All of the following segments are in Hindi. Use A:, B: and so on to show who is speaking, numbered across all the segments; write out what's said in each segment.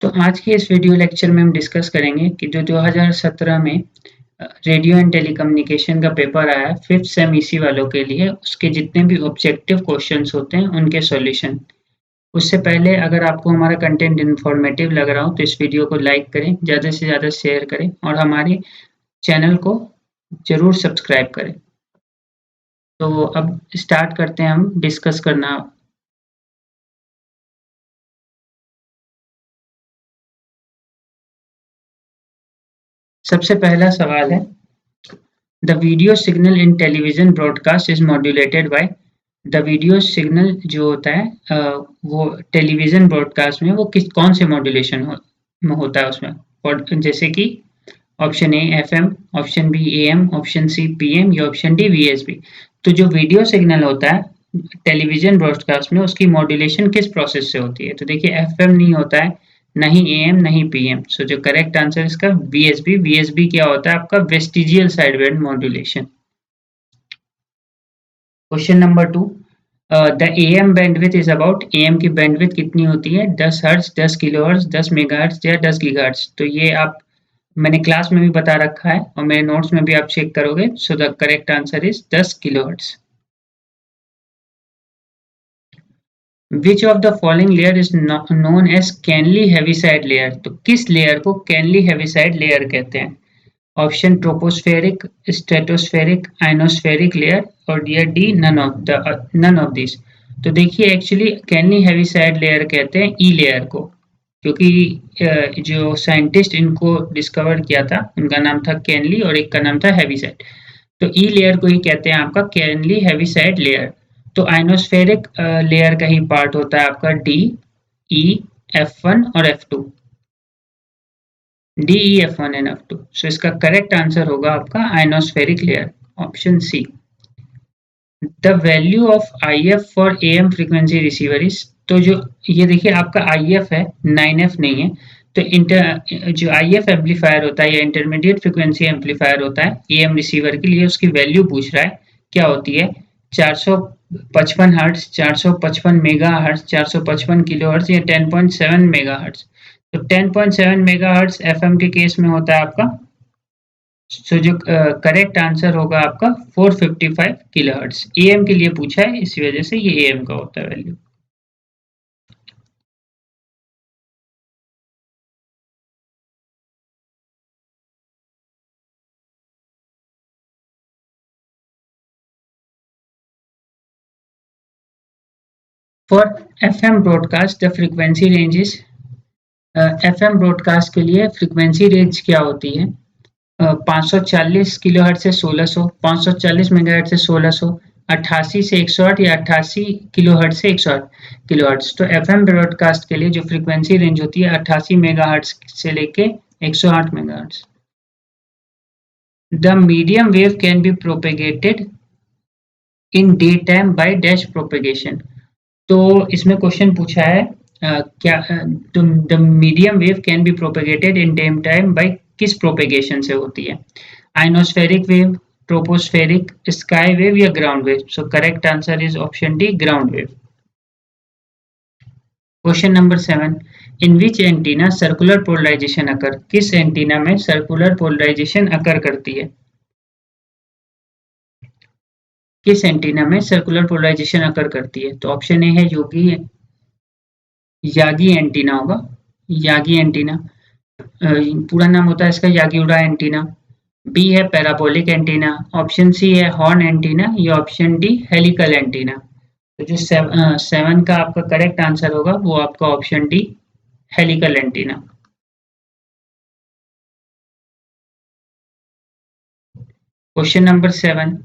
A: तो आज के इस वीडियो लेक्चर में हम डिस्कस करेंगे कि जो 2017 में रेडियो एंड टेलीकम्युनिकेशन का पेपर आया है 5th सेम ईसी वालों के लिए, उसके जितने भी ऑब्जेक्टिव क्वेश्चंस होते हैं उनके सॉल्यूशन। उससे पहले अगर आपको हमारा कंटेंट इन्फॉर्मेटिव लग रहा हो तो इस वीडियो को लाइक करें, ज़्यादा से ज़्यादा शेयर करें और हमारे चैनल को ज़रूर सब्सक्राइब करें। तो अब स्टार्ट करते हैं हम डिस्कस करना। सबसे पहला सवाल है, the video signal in television broadcast is modulated by. The video signal जो होता है वो टेलीविजन ब्रॉडकास्ट में वो कौन से मॉड्यूलेशन में होता है उसमें। और जैसे कि option A FM, option B AM, option C PM या ऑप्शन डी वीएसबी। तो जो वीडियो सिग्नल होता है टेलीविजन ब्रॉडकास्ट में उसकी मॉड्यूलेशन किस प्रोसेस से होती है। तो देखिए एफएम नहीं होता है, नहीं एएम नहीं पीएम। सो जो करेक्ट आंसर इसका वीएसबी। वीएसबी क्या होता है आपका vestigial sideband modulation. Question number 2, the am bandwidth is about. Am की बैंडविड्थ कितनी होती है? 10 हर्ट्ज, 10 किलोहर्ट्ज, 10 मेगाहर्ट्ज या 10 गीगाहर्ट्ज। तो ये आप मैंने क्लास में भी बता रखा है और मेरे नोट्स में भी आप चेक करोगे। So the correct answer is 10 kilohertz. Which of the following layer is known as Kennelly Heaviside layer. तो किस लेयर को कैनली हेविसाइड लेयर कहते हैं? Option tropospheric, stratospheric, ionospheric layer और dear D none of this. तो देखिए एक्चुअली कैनली हेविसाइड लेयर कहते हैं ई लेयर को, क्योंकि जो साइंटिस्ट इनको डिस्कवर किया था उनका नाम था कैनली और एक का नाम था हेविसाइड। तो ई लेयर को ही कहते हैं आपका कैनली हेविसाइड लेयर। तो आइनोस्फेरिक लेयर का ही पार्ट होता है आपका डी, ई, F1 और F2। D E F1 and F2। सो इसका करेक्ट आंसर होगा आपका ionospheric layer, option C. The value of I F for A M frequency receiver is. तो जो ये देखिए आपका आई एफ है, 9F नहीं है। तो जो आई एफ एम्पलीफायर होता है या इंटरमीडिएट फ्रीक्वेंसी एम्पलीफायर होता है ए एम रिसीवर के लिए, उसकी वैल्यू पूछ रहा है क्या होती है। 455 hertz, 455 mega hertz, 455 kilo hertz या 10.7 मेगा हर्ट्ज। तो 10.7 मेगा हर्ट्ज एफ एम के केस में होता है आपका। सो जो करेक्ट आंसर होगा आपका 455 किलोहर्ट्ज। एएम के लिए पूछा है, इसी वजह से ये एएम का होता है value. For FM broadcast the frequency ranges. FM broadcast के लिए फ्रीक्वेंसी रेंज क्या होती है? 540 किलोहर्ट्ज से 1600, 540 मेगाहर्ट्ज से 1600, 88 से 108 या 88 किलोहर्ट्ज से 108 किलोहर्ट्ज। तो एफएम ब्रॉडकास्ट के लिए जो फ्रीक्वेंसी रेंज होती है 88 मेगाहर्ट्ज से लेके 108 megahertz. The medium wave can be propagated in daytime by dash propagation। तो इसमें क्वेश्चन पूछा है क्या the medium wave can be propagated in daytime by किस प्रोपेगेशन से होती है? Ionospheric wave, tropospheric, sky wave या ground wave. So correct answer is option D ground wave. Question number 7, in which antenna circular polarization occur. किस एंटीना में सर्कुलर पोलराइजेशन अकर करती है? किस एंटीना में सर्कुलर पोलराइजेशन अकर करती है? तो ऑप्शन ए है योगी यागी एंटीना होगा, यागी एंटीना। पूरा नाम होता है इसका यागी-उड़ा एंटीना। बी है पैराबोलिक एंटीना, ऑप्शन सी है हॉर्न एंटीना या ऑप्शन डी हेलिकल एंटीना। तो जो 7 का आपका करेक्ट आंसर होगा वो आपका option D helical antenna. Question number 7,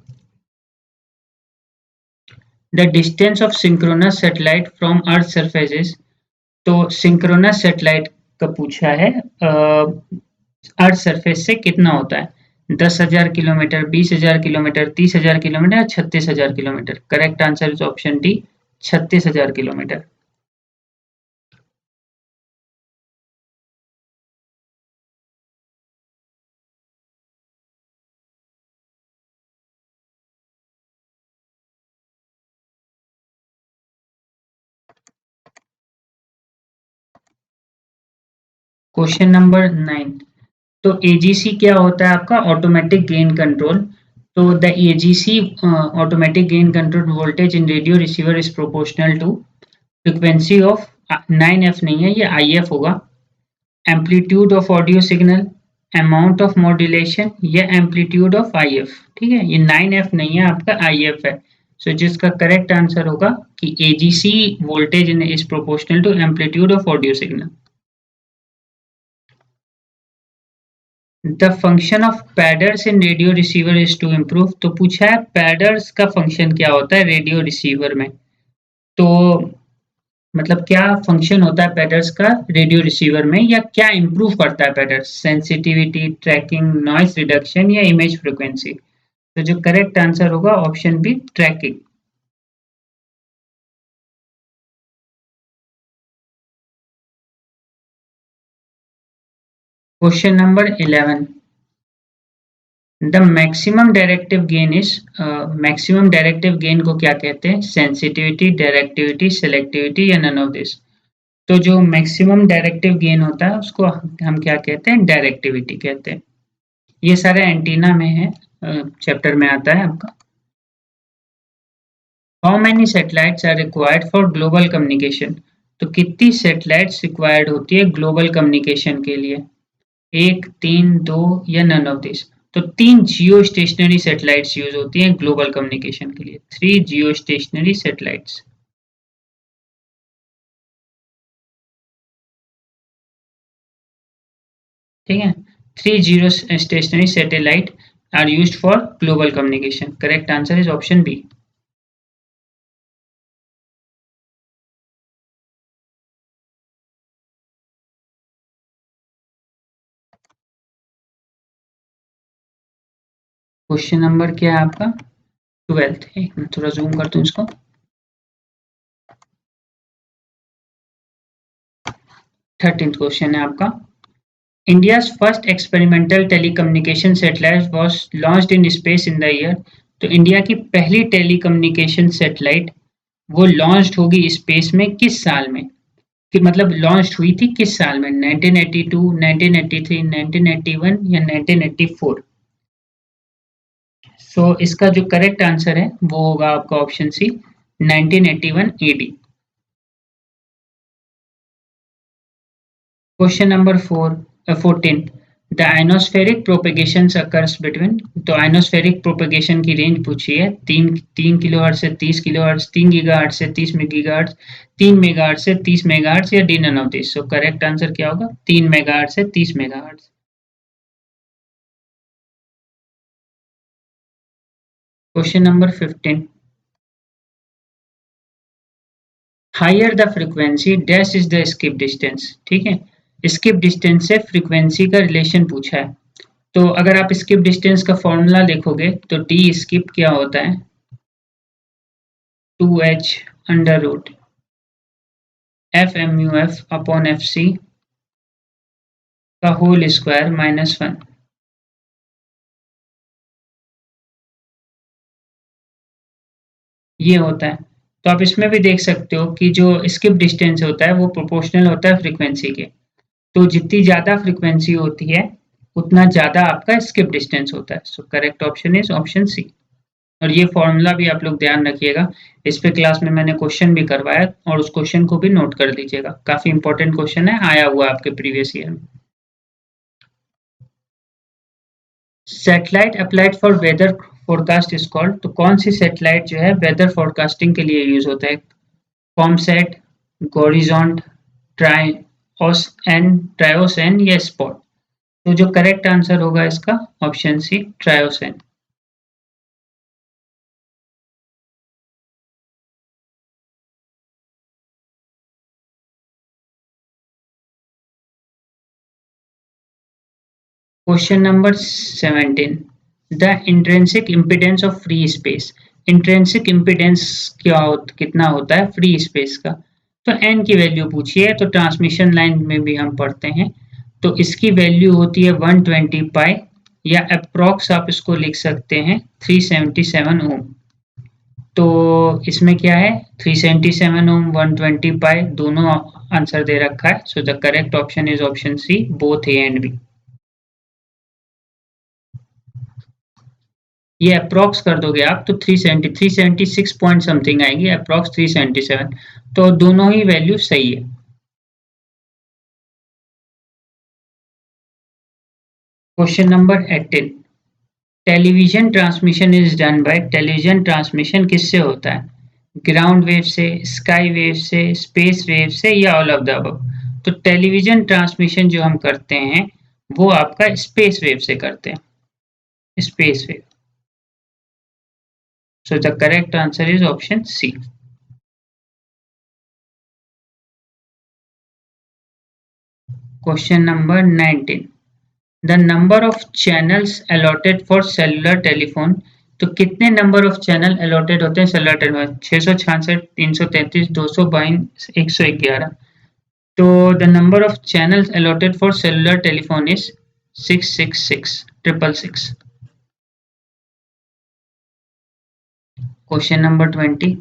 A: the distance of synchronous satellite from earth surface is. तो सिंक्रोनस सैटेलाइट का पूछा है अर्थ सरफेस से कितना होता है? 10,000 kilometre, 20,000 kilometre, 30,000 kilometre, 36,000 kilometre. Correct answer is option D 36,000 kilometre. Question number 9। तो एजीसी क्या होता है आपका? Automatic gain control. तो the AGC automatic gain control voltage in radio receiver is proportional to frequency of 9f नहीं है, ये IF होगा। Amplitude of audio signal, amount of modulation या एम्पलीट्यूड ऑफ IF। ठीक है, ये 9f नहीं है आपका, IF है। सो जिसका करेक्ट आंसर होगा कि AGC voltage is proportional to amplitude of audio signal. The function of padders in radio receiver is to improve. तो पूछा है पैडर्स का फंक्शन क्या होता है रेडियो रिसीवर में। तो मतलब क्या फंक्शन होता है पैडर्स का रेडियो रिसीवर में, या क्या इम्प्रूव करता है padders? Sensitivity, tracking, noise reduction या इमेज फ्रीक्वेंसी। तो जो करेक्ट आंसर होगा option B, tracking. Question number 11। The maximum directive gain is, maximum directive gain को क्या कहते हैं? सेंसिटिविटी, डायरेक्टिविटी, सेलेक्टिविटी या नन ऑफ दिस। तो जो मैक्सिमम डायरेक्टिव गेन होता है उसको हम क्या कहते हैं? डायरेक्टिविटी कहते हैं। ये सारे एंटीना में है, चैप्टर में आता है आपका। How many satellites are required for global communication. तो कितनी सैटेलाइट्स रिक्वायर्ड होती है ग्लोबल कम्युनिकेशन के लिए? 1, 3, 2 या नन ऑफ दिस। तो 3 जियो स्टेशनरी सैटेलाइट्स यूज होती हैं ग्लोबल कम्युनिकेशन के लिए। 3 जियो स्टेशनरी सैटेलाइट्स। ठीक है, 3 geostationary satellite are used for global communication. Correct answer is option B. Question number क्या है आपका? 12th। एक मिनट थोड़ा जूम कर दूं इसको। 13th क्वेश्चन है आपका। India's first experimental telecommunication satellite was launched in space in the year. तो इंडिया की पहली टेलीकम्युनिकेशन सैटेलाइट वो लॉन्च्ड होगी स्पेस में किस साल में? कि मतलब लॉन्च हुई थी किस साल में? 1982, 1983, 1981 या 1984। सो इसका जो करेक्ट आंसर है वो होगा आपका option C, 1981 AD। Question number 14। The ionospheric propagation occurs between. तो आइनोस्फेरिक प्रोपेगेशन की रेंज पूछी है, 3 किलोहर्ट्ज से 30 किलोहर्ट्ज, 3 गीगाहर्ट्ज से 30 गीगाहर्ट्ज, 3 मेगाहर्ट्ज से 30 मेगाहर्ट्ज या D none of this. So correct answer क्या होगा? 3 मेगाहर्ट्ज से 30 megahertz. Question number 15। Higher the frequency dash is the skip distance. ठीक है, स्किप डिस्टेंस से फ्रीक्वेंसी का रिलेशन पूछा है। तो अगर आप स्किप डिस्टेंस का फॉर्मूला देखोगे तो डी स्किप क्या होता है? 2h under root FMUF upon FC का होल स्क्वायर -1। ये होता है। तो आप इसमें भी देख सकते हो कि जो स्किप डिस्टेंस होता है वो प्रोपोर्शनल होता है फ्रीक्वेंसी के। तो जितनी ज़्यादा फ्रीक्वेंसी होती है उतना ज़्यादा आपका स्किप डिस्टेंस होता है। So correct option is option C. और ये फॉर्मूला भी आप लोग ध्यान रखिएगा, इस पे क्लास में मैंने क्वेश्चन भी करवाया और उस क्वेश्चन को भी नोट कर लीजिएगा। काफी इंपॉर्टेंट क्वेश्चन है, आया हुआ आपके प्रीवियस ईयर में। Satellite applied for weather forecast is called. तो कौन सी सैटेलाइट जो है वेदर फोरकास्टिंग के लिए यूज होता है? कॉमसैट, गॉरिजॉन्ट, ट्रायोसेन या स्पॉट। तो जो करेक्ट आंसर होगा इसका ऑप्शन सी, ट्रायोसेन। Question number 17। The intrinsic impedance of free space. Intrinsic impedance कितना होता है फ्री स्पेस का? तो n की वैल्यू पूछी है, तो ट्रांसमिशन लाइन में भी हम पढ़ते हैं। तो इसकी वैल्यू होती है 120 पाई, या अप्रोक्स आप इसको लिख सकते हैं 377 ओम। तो इसमें क्या है, 377 ओम 120 पाई दोनों आंसर दे रखा है। So the correct option is option C, both A and B. ये अप्रोक्स कर दोगे आप तो 370 376 पॉइंट समथिंग आएगी, अप्रोक्स 377, तो दोनों ही वैल्यू सही है। Question number 18, television transmission is done by, television transmission किससे होता है? ग्राउंड वेव से, स्काई वेव से, स्पेस वेव से, या ऑल ऑफ द अबव? तो टेलीविजन ट्रांसमिशन जो हम करते हैं वो आपका स्पेस वेव से करते हैं, space wave. So the correct answer is option C. Question number 19, the number of channels allotted for cellular telephone, तो कितने नंबर ऑफ चैनल अलॉटेड होते हैं सेलुलर टेलीफोन? 666, 333, 222, 111। तो the number of channels allotted for cellular telephone is 666, 666। Question number 20,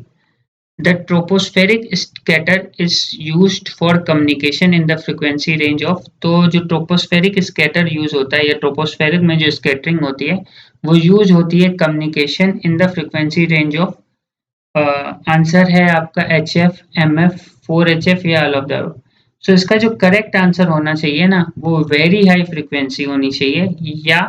A: the tropospheric scatter is used for communication in the frequency range of, तो जो tropospheric scatter यूज होता है या tropospheric में जो scattering होती है वो यूज होती है communication in the frequency range of, answer है आपका HF, MF, 4HF या all of the above। सो इसका जो करेक्ट आंसर होना चाहिए ना वो वेरी हाई फ्रिक्वेंसी होनी चाहिए या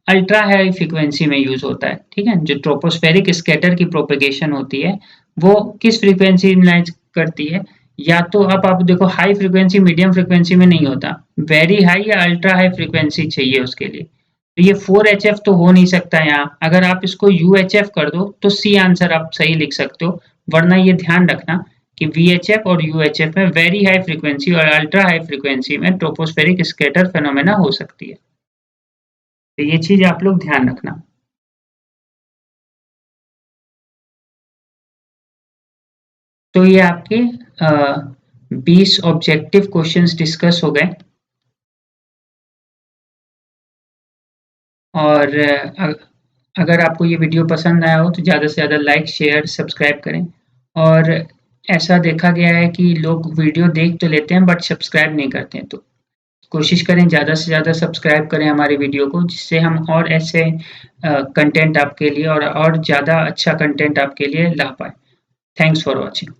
A: अल्ट्रा हाई फ्रीक्वेंसी में यूज होता है। ठीक है, जो ट्रोपोस्फेरिक स्कैटर की प्रोपेगेशन होती है वो किस फ्रीक्वेंसी में करती है? या तो अब आप देखो हाई फ्रीक्वेंसी मीडियम फ्रीक्वेंसी में नहीं होता, वेरी हाई या अल्ट्रा हाई फ्रीक्वेंसी चाहिए उसके लिए। तो ये 4HF तो हो नहीं सकता यहाँ, अगर आप इसको UHF कर दो तो सी आंसर आप सही लिख सकते हो, वरना ये ध्यान रखना कि VHF और UHF में वेरी हाई फ्रीक्वेंसी और अल्ट्रा हाई फ्रीक्वेंसी में ट्रोपोस्फेरिक स्कैटर फेनोमेना हो सकती है। तो ये चीज आप लोग ध्यान रखना। तो ये आपके 20 ऑब्जेक्टिव क्वेश्चंस डिस्कस हो गए, और अगर आपको ये वीडियो पसंद आया हो तो ज़्यादा से ज़्यादा लाइक, शेयर, सब्सक्राइब करें। और ऐसा देखा गया है कि लोग वीडियो देख तो लेते हैं बट सब्सक्राइब नहीं करते हैं, तो कोशिश करें ज़्यादा से ज़्यादा सब्सक्राइब करें हमारे वीडियो को, जिससे हम और ऐसे कंटेंट आपके लिए और ज़्यादा अच्छा कंटेंट आपके लिए ला पाए। Thanks for watching.